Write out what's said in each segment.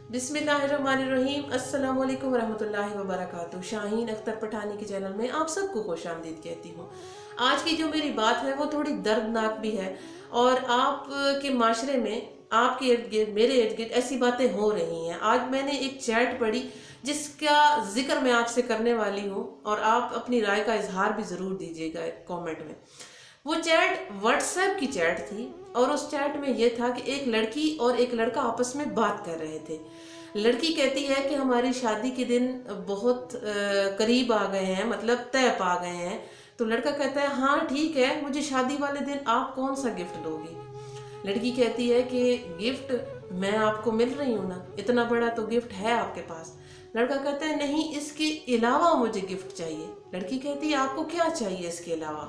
बिस्मिल्लाहिर्रहमानिर्रहीम। अस्सलाम वालेकुम रहमतुल्लाहि व बरकातुहू। शाहीन अख्तर पठानी के चैनल में आप सबको खुश आमदीद कहती हूँ। आज की जो मेरी बात है वो थोड़ी दर्दनाक भी है और आप के माशरे में आपके इर्द गिर्द मेरे इर्द गिर्द ऐसी बातें हो रही हैं। आज मैंने एक चैट पढ़ी जिसका जिक्र मैं आपसे करने वाली हूँ और आप अपनी राय का इजहार भी ज़रूर दीजिएगा कमेंट में। वो चैट व्हाट्सएप की चैट थी और उस चैट में ये था कि एक लड़की और एक लड़का आपस में बात कर रहे थे। लड़की कहती है कि हमारी शादी के दिन बहुत करीब आ गए हैं, मतलब तय पा गए हैं। तो लड़का कहता है हाँ ठीक है, मुझे शादी वाले दिन आप कौन सा गिफ्ट दोगी। लड़की कहती है कि गिफ्ट मैं आपको मिल रही हूँ ना, इतना बड़ा तो गिफ्ट है आपके पास। लड़का कहता है नहीं, इसके अलावा मुझे गिफ्ट चाहिए। लड़की कहती है आपको क्या चाहिए इसके अलावा।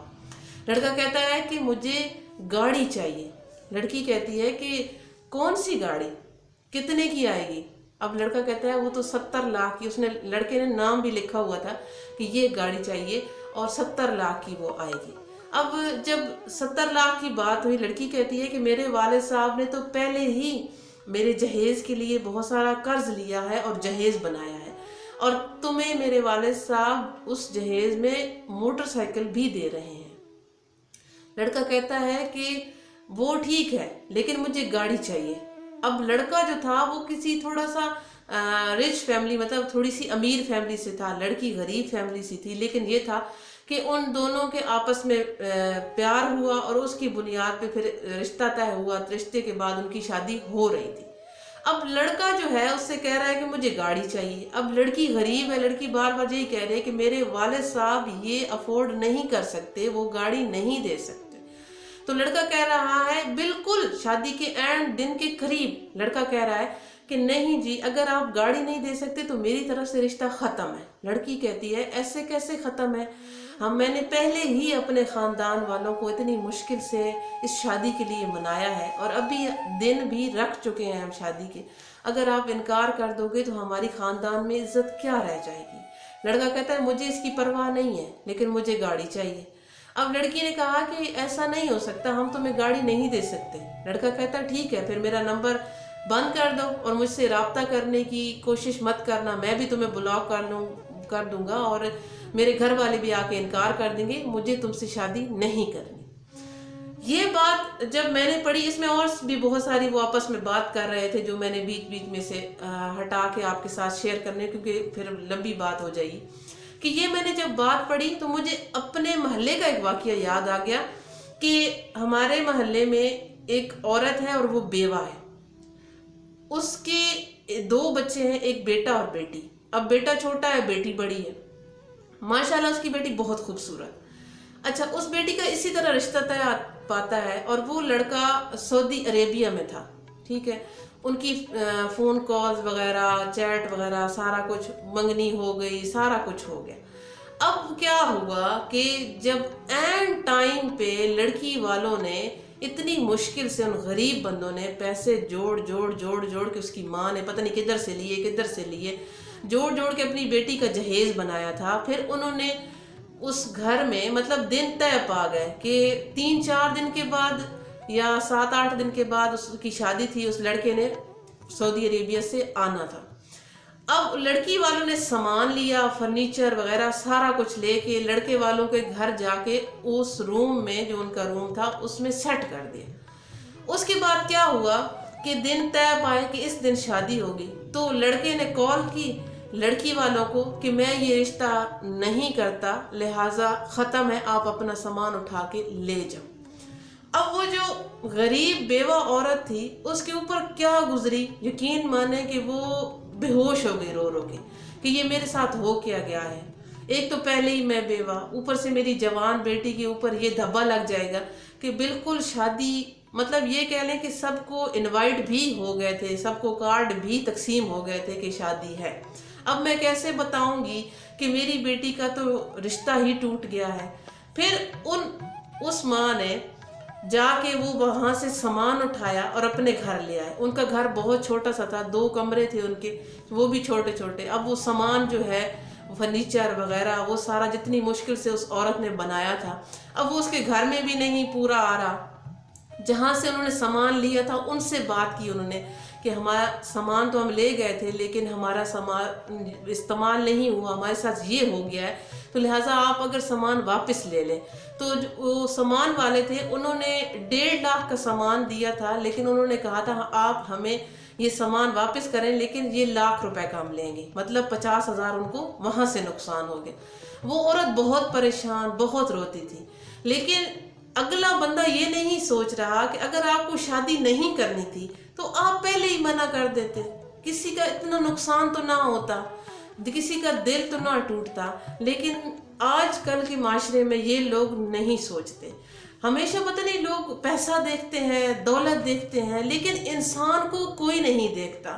लड़का कहता है कि मुझे गाड़ी चाहिए। लड़की कहती है कि कौन सी गाड़ी, कितने की आएगी। अब लड़का कहता है वो तो 70 लाख की, उसने लड़के ने नाम भी लिखा हुआ था कि ये गाड़ी चाहिए और 70 लाख की वो आएगी। अब जब 70 लाख की बात हुई, लड़की कहती है कि मेरे वालिद साहब ने तो पहले ही मेरे जहेज के लिए बहुत सारा कर्ज लिया है और जहेज बनाया है, और तुम्हें मेरे वालिद साहब उस जहेज में मोटरसाइकिल भी दे रहे हैं। लड़का कहता है कि वो ठीक है लेकिन मुझे गाड़ी चाहिए। अब लड़का जो था वो किसी थोड़ा सा रिच फैमिली, मतलब थोड़ी सी अमीर फैमिली से था, लड़की गरीब फैमिली से थी, लेकिन ये था कि उन दोनों के आपस में प्यार हुआ और उसकी बुनियाद पे फिर रिश्ता तय हुआ। रिश्ते के बाद उनकी शादी हो रही थी। अब लड़का जो है उससे कह रहा है कि मुझे गाड़ी चाहिए। अब लड़की गरीब है, लड़की बार बार यही कह रही है कि मेरे वालिद साहब ये अफोर्ड नहीं कर सकते, वो गाड़ी नहीं दे सकते। तो लड़का कह रहा है बिल्कुल शादी के एंड दिन के करीब, लड़का कह रहा है कि नहीं जी, अगर आप गाड़ी नहीं दे सकते तो मेरी तरफ से रिश्ता ख़त्म है। लड़की कहती है ऐसे कैसे ख़त्म है, मैंने पहले ही अपने ख़ानदान वालों को इतनी मुश्किल से इस शादी के लिए मनाया है और अभी दिन भी रख चुके हैं हम शादी के। अगर आप इनकार कर दोगे तो हमारी ख़ानदान में इज्जत क्या रह जाएगी। लड़का कहता है मुझे इसकी परवाह नहीं है लेकिन मुझे गाड़ी चाहिए। अब लड़की ने कहा कि ऐसा नहीं हो सकता, हम तुम्हें गाड़ी नहीं दे सकते। लड़का कहता ठीक है, फिर मेरा नंबर बंद कर दो और मुझसे रब्ता करने की कोशिश मत करना, मैं भी तुम्हें ब्लॉक कर दूंगा और मेरे घर वाले भी आके इनकार कर देंगे, मुझे तुमसे शादी नहीं करनी। ये बात जब मैंने पढ़ी, इसमें और भी बहुत सारी वो आपस में बात कर रहे थे जो मैंने बीच बीच में से हटा के आपके साथ शेयर करने, क्योंकि फिर लंबी बात हो जाएगी। कि ये मैंने जब बात पढ़ी तो मुझे अपने मोहल्ले का एक वाकया याद आ गया कि हमारे मोहल्ले में एक औरत है और वो बेवा है। उसके 2 बच्चे हैं, एक बेटा और बेटी। अब बेटा छोटा है, बेटी बड़ी है। माशाल्लाह उसकी बेटी बहुत खूबसूरत। अच्छा, उस बेटी का इसी तरह रिश्ता तय पाता है और वो लड़का सऊदी अरेबिया में था। ठीक है, उनकी फ़ोन कॉल्स वगैरह, चैट वगैरह, सारा कुछ, मंगनी हो गई, सारा कुछ हो गया। अब क्या हुआ कि जब एंड टाइम पे लड़की वालों ने इतनी मुश्किल से, उन गरीब बंदों ने पैसे जोड़ के, उसकी माँ ने पता नहीं किधर से लिए, जोड़ के अपनी बेटी का जहेज बनाया था। फिर उन्होंने उस घर में, मतलब दिन तय पा गए कि 3-4 दिन के बाद या 7-8 दिन के बाद उसकी शादी थी। उस लड़के ने सऊदी अरेबिया से आना था। अब लड़की वालों ने सामान लिया, फर्नीचर वगैरह सारा कुछ लेके लड़के वालों के घर जाके उस रूम में, जो उनका रूम था, उसमें सेट कर दिया। उसके बाद क्या हुआ कि दिन तय पाए कि इस दिन शादी होगी, तो लड़के ने कॉल की लड़की वालों को कि मैं ये रिश्ता नहीं करता, लिहाजा ख़त्म है, आप अपना सामान उठा के ले जाओ। अब वो जो गरीब बेवा औरत थी उसके ऊपर क्या गुजरी, यकीन माने कि वो बेहोश हो गई रो के कि ये मेरे साथ हो क्या गया है। एक तो पहले ही मैं बेवा, ऊपर से मेरी जवान बेटी के ऊपर ये धब्बा लग जाएगा कि बिल्कुल शादी, मतलब ये कह लें कि सबको इनवाइट भी हो गए थे, सबको कार्ड भी तकसीम हो गए थे कि शादी है। अब मैं कैसे बताऊंगी कि मेरी बेटी का तो रिश्ता ही टूट गया है। फिर उस माँ ने जाके वो वहाँ से सामान उठाया और अपने घर ले आए। उनका घर बहुत छोटा सा था, 2 कमरे थे उनके, वो भी छोटे छोटे। अब वो सामान जो है, फर्नीचर वगैरह, वो सारा जितनी मुश्किल से उस औरत ने बनाया था, अब वो उसके घर में भी नहीं पूरा आ रहा। जहाँ से उन्होंने सामान लिया था उनसे बात की उन्होंने کہ ہمارا سامان تو ہم لے گئے تھے لیکن ہمارا سامان استعمال نہیں ہوا، ہمارے ساتھ یہ ہو گیا ہے، تو لہٰذا آپ اگر سامان واپس لے لیں۔ تو وہ سامان والے تھے، انہوں نے 1.5 لاکھ کا سامان دیا تھا، لیکن انہوں نے کہا تھا آپ ہمیں یہ سامان واپس کریں لیکن یہ 1 لاکھ روپے کا ہم لیں گے، مطلب 50,000 ان کو وہاں سے نقصان ہو گیا۔ وہ عورت بہت پریشان، بہت روتی تھی، لیکن اگلا بندہ یہ نہیں سوچ رہا کہ اگر آپ کو شادی نہیں کرنی تھی تو آپ پہلے ہی منع کر دیتے، کسی کا اتنا نقصان تو نہ ہوتا، کسی کا دل تو نہ ٹوٹتا۔ لیکن آج کل کے معاشرے میں یہ لوگ نہیں سوچتے، ہمیشہ پتہ نہیں لوگ پیسہ دیکھتے ہیں، دولت دیکھتے ہیں، لیکن انسان کو کوئی نہیں دیکھتا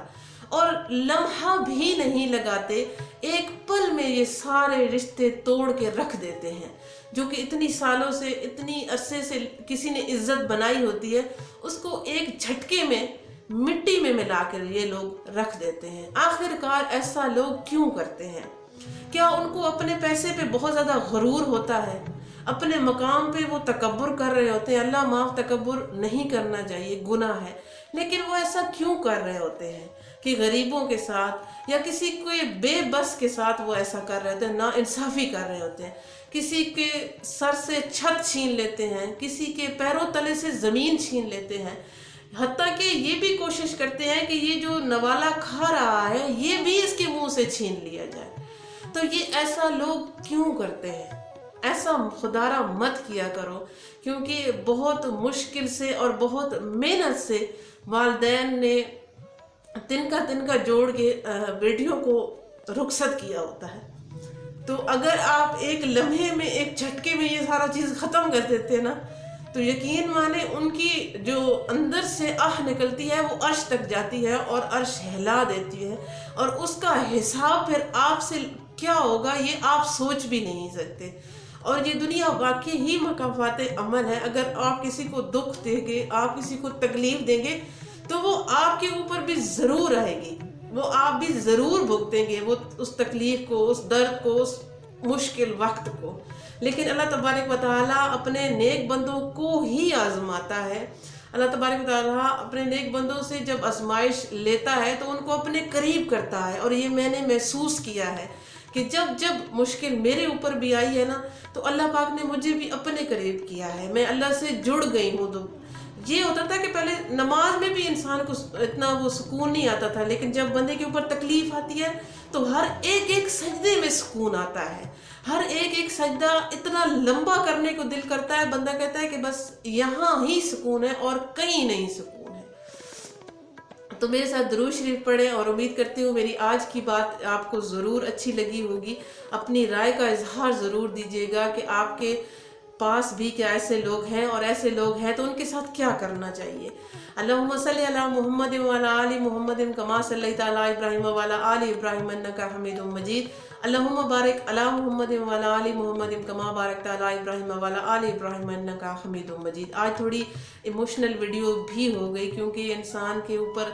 اور لمحہ بھی نہیں لگاتے، ایک پل میں یہ سارے رشتے توڑ کے رکھ دیتے ہیں۔ جو کہ اتنی سالوں سے، اتنی عرصے سے کسی نے عزت بنائی ہوتی ہے، اس کو ایک جھٹکے میں مٹی میں ملا کر یہ لوگ رکھ دیتے ہیں۔ آخر کار ایسا لوگ کیوں کرتے ہیں؟ کیا ان کو اپنے پیسے پہ بہت زیادہ غرور ہوتا ہے؟ اپنے مقام پہ وہ تکبر کر رہے ہوتے ہیں؟ اللہ معاف، تکبر نہیں کرنا چاہیے، گناہ ہے، لیکن وہ ایسا کیوں کر رہے ہوتے ہیں کہ غریبوں کے ساتھ یا کسی کوئی بے بس کے ساتھ وہ ایسا کر رہے ہوتے ہیں، نا انصافی کر رہے ہوتے ہیں، کسی کے سر سے چھت چھین لیتے ہیں، کسی کے پیروں تلے سے زمین چھین لیتے ہیں، حتیٰ کہ یہ بھی کوشش کرتے ہیں کہ یہ جو نوالا کھا رہا ہے یہ بھی اس کے منہ سے چھین لیا جائے۔ تو یہ ایسا لوگ کیوں کرتے ہیں؟ ایسا خدا را مت کیا کرو، کیونکہ بہت مشکل سے اور بہت محنت سے والدین نے تنکا جوڑ کے بیٹیوں کو رخصت کیا ہوتا ہے۔ تو اگر آپ ایک لمحے میں، ایک جھٹکے میں یہ سارا چیز ختم کر دیتے نا، تو یقین مانے ان کی جو اندر سے آہ نکلتی ہے وہ عرش تک جاتی ہے اور عرش ہلا دیتی ہے، اور اس کا حساب پھر آپ سے کیا ہوگا یہ آپ سوچ بھی نہیں سکتے۔ اور یہ دنیا واقعی ہی مکافات عمل ہے۔ اگر آپ کسی کو دکھ دیں گے، آپ کسی کو تکلیف دیں گے، تو وہ آپ کے اوپر بھی ضرور آئے گی، وہ آپ بھی ضرور بھگتیں گے وہ اس تکلیف کو، اس درد کو، اس مشکل وقت کو۔ لیکن اللہ تبارک و تعالیٰ اپنے نیک بندوں کو ہی آزماتا ہے۔ اللہ تبارک و تعالیٰ اپنے نیک بندوں سے جب آزمائش لیتا ہے تو ان کو اپنے قریب کرتا ہے، اور یہ میں نے محسوس کیا ہے کہ جب مشکل میرے اوپر بھی آئی ہے نا، تو اللہ پاک نے مجھے بھی اپنے قریب کیا ہے، میں اللہ سے جڑ گئی ہوں۔ تو یہ ہوتا تھا کہ پہلے نماز میں بھی انسان کو اتنا وہ سکون نہیں آتا تھا، لیکن جب بندے کے اوپر تکلیف آتی ہے تو ہر ایک سجدے میں سکون آتا ہے، ہر ایک سجدہ اتنا لمبا کرنے کو دل کرتا ہے، بندہ کہتا ہے کہ بس یہاں ہی سکون ہے اور کہیں نہیں سکون ہے۔ تو میرے ساتھ درود شریف پڑھیں، اور امید کرتی ہوں میری آج کی بات آپ کو ضرور اچھی لگی ہوگی۔ اپنی رائے کا اظہار ضرور دیجیے گا کہ آپ کے پاس بھی کیا ایسے لوگ ہیں، اور ایسے لوگ ہیں تو ان کے ساتھ کیا کرنا چاہیے۔ اللہم صلی علی محمد وعلی آل محمد کما صلیت علی ابراہیم وعلی آل ابراہیم انک حمید مجید۔ اللہم بارک علی محمد وعلی آل محمد کما بارکت علی ابراہیم وعلی آل ابراہیم انک حمید مجید۔ آج تھوڑی ایموشنل ویڈیو بھی ہو گئی، کیونکہ انسان کے اوپر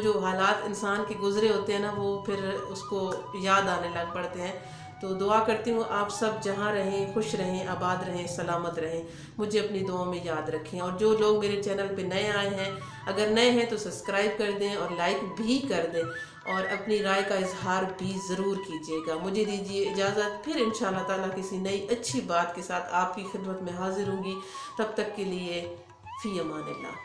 جو حالات انسان کے گزرے ہوتے ہیں نا، وہ پھر اس کو یاد آنے لگ پڑتے ہیں۔ تو دعا کرتی ہوں آپ سب جہاں رہیں خوش رہیں، آباد رہیں، سلامت رہیں، مجھے اپنی دعاؤں میں یاد رکھیں۔ اور جو لوگ میرے چینل پہ نئے آئے ہیں، اگر نئے ہیں تو سبسکرائب کر دیں اور لائک بھی کر دیں، اور اپنی رائے کا اظہار بھی ضرور کیجیے گا۔ مجھے دیجیے اجازت، پھر انشاءاللہ تعالیٰ کسی نئی اچھی بات کے ساتھ آپ کی خدمت میں حاضر ہوں گی۔ تب تک کے لیے فی امان اللہ۔